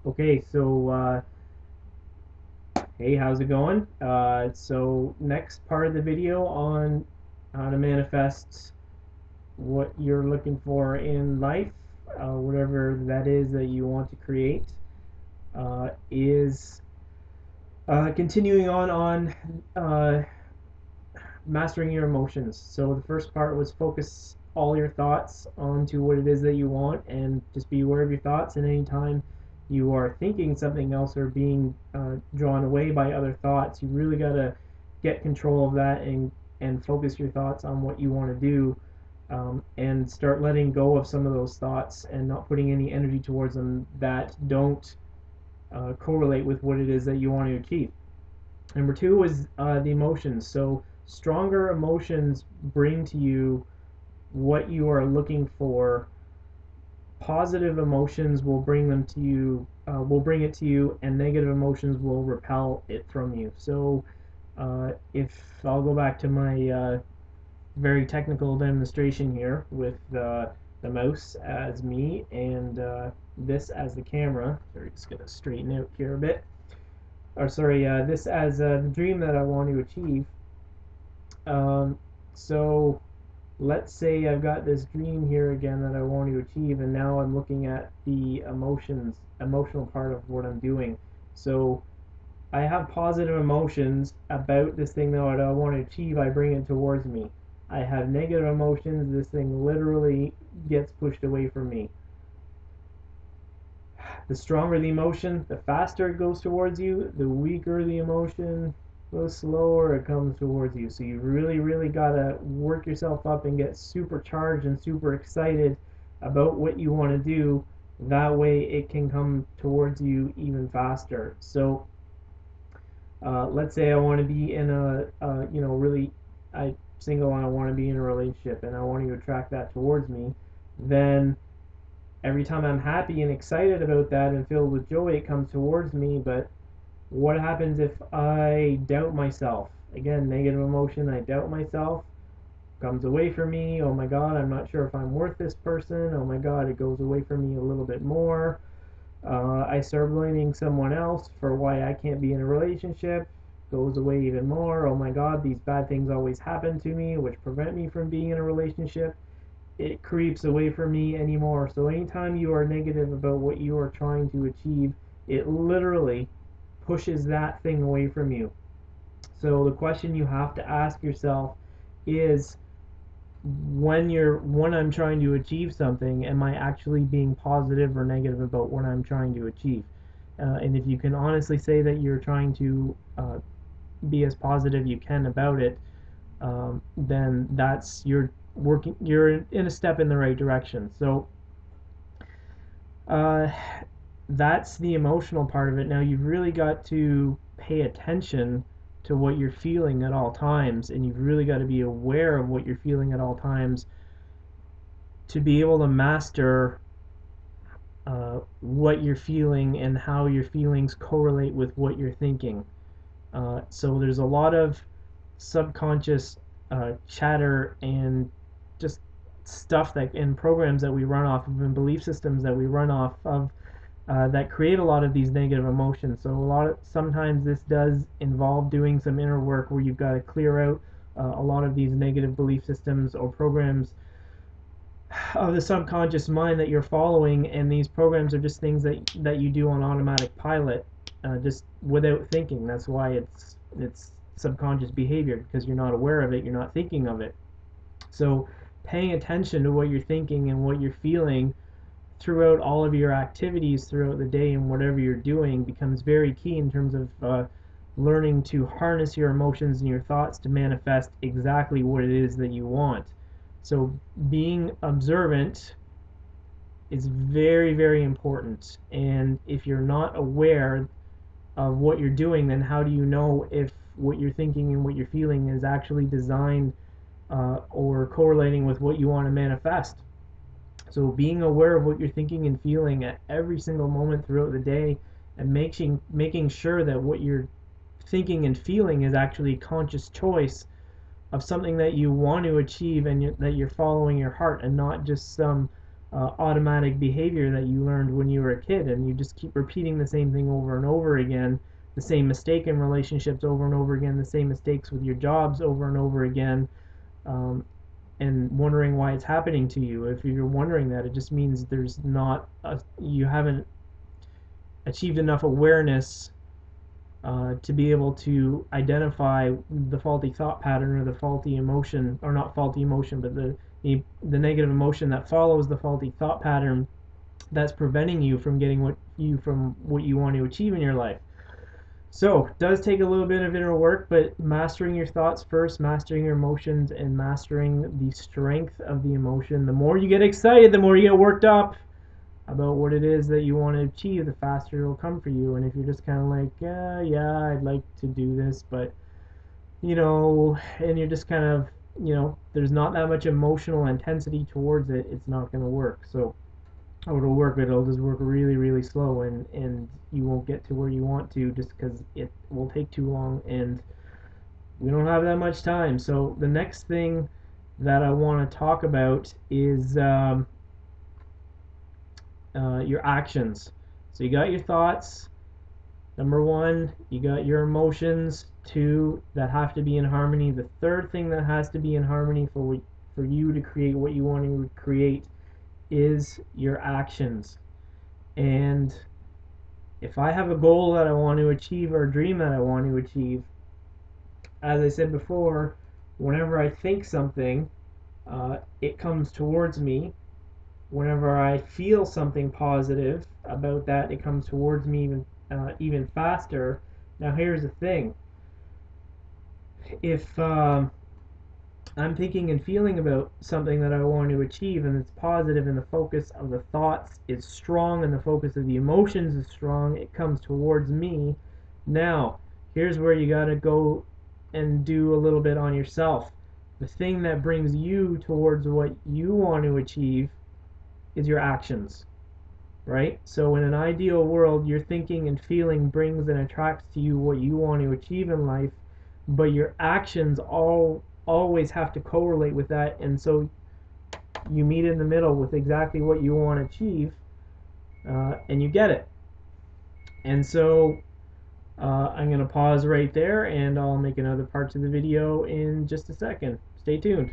Okay, so hey, how's it going? So next part of the video on how to manifest what you're looking for in life, whatever that is that you want to create, is continuing on mastering your emotions. So the first part was focus all your thoughts onto what it is that you want, and just be aware of your thoughts. And anytime you are thinking something else or being drawn away by other thoughts, you really gotta get control of that and focus your thoughts on what you want to do, and start letting go of some of those thoughts and not putting any energy towards them that don't correlate with what it is that you want to achieve. Number two is the emotions. So stronger emotions bring to you what you are looking for. Positive emotions will bring them to you, will bring it to you, and negative emotions will repel it from you. So if I'll go back to my very technical demonstration here with the mouse as me and this as the camera. So we're just gonna straighten out here a bit. Or sorry, this as the dream that I want to achieve. So let's say I've got this dream here again that I want to achieve, and now I'm looking at the emotional part of what I'm doing. So I have positive emotions about this thing that I want to achieve. I bring it towards me. I have negative emotions. This thing literally gets pushed away from me. The stronger the emotion, the faster it goes towards you. The weaker the emotion, the slower it comes towards you. So you really, really gotta work yourself up and get super charged and super excited about what you want to do. That way it can come towards you even faster. So let's say I want to be in a, really, I single and I want to be in a relationship and I want to attract that towards me. Then every time I'm happy and excited about that and filled with joy, it comes towards me. But what happens if I doubt myself? Again, negative emotion, I doubt myself, comes away from me. Oh my God, I'm not sure if I'm worth this person. Oh my God, it goes away from me a little bit more. I start blaming someone else for why I can't be in a relationship. Goes away even more. Oh my God, these bad things always happen to me, which prevent me from being in a relationship. It creeps away from me anymore. So anytime you are negative about what you are trying to achieve, it literally pushes that thing away from you. So the question you have to ask yourself is, when I'm trying to achieve something, am I actually being positive or negative about what I'm trying to achieve? And if you can honestly say that you're trying to be as positive you can about it, then you're in a step in the right direction. So uh, that's the emotional part of it. Now you've really got to pay attention to what you're feeling at all times, and you've really got to be aware of what you're feeling at all times to be able to master what you're feeling and how your feelings correlate with what you're thinking. So there's a lot of subconscious chatter and just stuff that in programs that we run off of and belief systems that we run off of that create a lot of these negative emotions. So sometimes this does involve doing some inner work where you've got to clear out a lot of these negative belief systems or programs of the subconscious mind that you're following, and these programs are just things that you do on automatic pilot, just without thinking. That's why it's subconscious behavior, because you're not aware of it, you're not thinking of it. So paying attention to what you're thinking and what you're feeling throughout all of your activities throughout the day and whatever you're doing becomes very key in terms of learning to harness your emotions and your thoughts to manifest exactly what it is that you want. So being observant is very, very important. And if you're not aware of what you're doing, then how do you know if what you're thinking and what you're feeling is actually designed or correlating with what you want to manifest? So being aware of what you're thinking and feeling at every single moment throughout the day, and making sure that what you're thinking and feeling is actually a conscious choice of something that you want to achieve, and that you're following your heart and not just some automatic behavior that you learned when you were a kid, and you just keep repeating the same thing over and over again, the same mistake in relationships over and over again, the same mistakes with your jobs over and over again, and wondering why it's happening to you. If you're wondering that, it just means you haven't achieved enough awareness to be able to identify the faulty thought pattern or the faulty emotion, or not faulty emotion, but the negative emotion that follows the faulty thought pattern that's preventing you from getting what you want to achieve in your life. So it does take a little bit of inner work, but mastering your thoughts first, mastering your emotions, and mastering the strength of the emotion. The more you get excited, the more you get worked up about what it is that you want to achieve, the faster it'll come for you. And if you're just kind of like, yeah, I'd like to do this, but and you're just kind of, there's not that much emotional intensity towards it, it's not going to work. So it'll work, but it'll just work really, really slow, and you won't get to where you want to just because it will take too long, and we don't have that much time. So the next thing that I want to talk about is your actions. So you got your thoughts. Number one, you got your emotions. Two, that have to be in harmony. The third thing that has to be in harmony for you to create what you want to create is your actions. And if I have a goal that I want to achieve or a dream that I want to achieve, as I said before, whenever I think something, it comes towards me. Whenever I feel something positive about that, it comes towards me even faster. Now, here's the thing: if I'm thinking and feeling about something that I want to achieve, and it's positive, and the focus of the thoughts is strong, and the focus of the emotions is strong, it comes towards me. Now, here's where you got to go and do a little bit on yourself. The thing that brings you towards what you want to achieve is your actions, right? So in an ideal world, your thinking and feeling brings and attracts to you what you want to achieve in life, but your actions always have to correlate with that, and so you meet in the middle with exactly what you want to achieve, and you get it. And so I'm going to pause right there, and I'll make another part to the video in just a second. Stay tuned.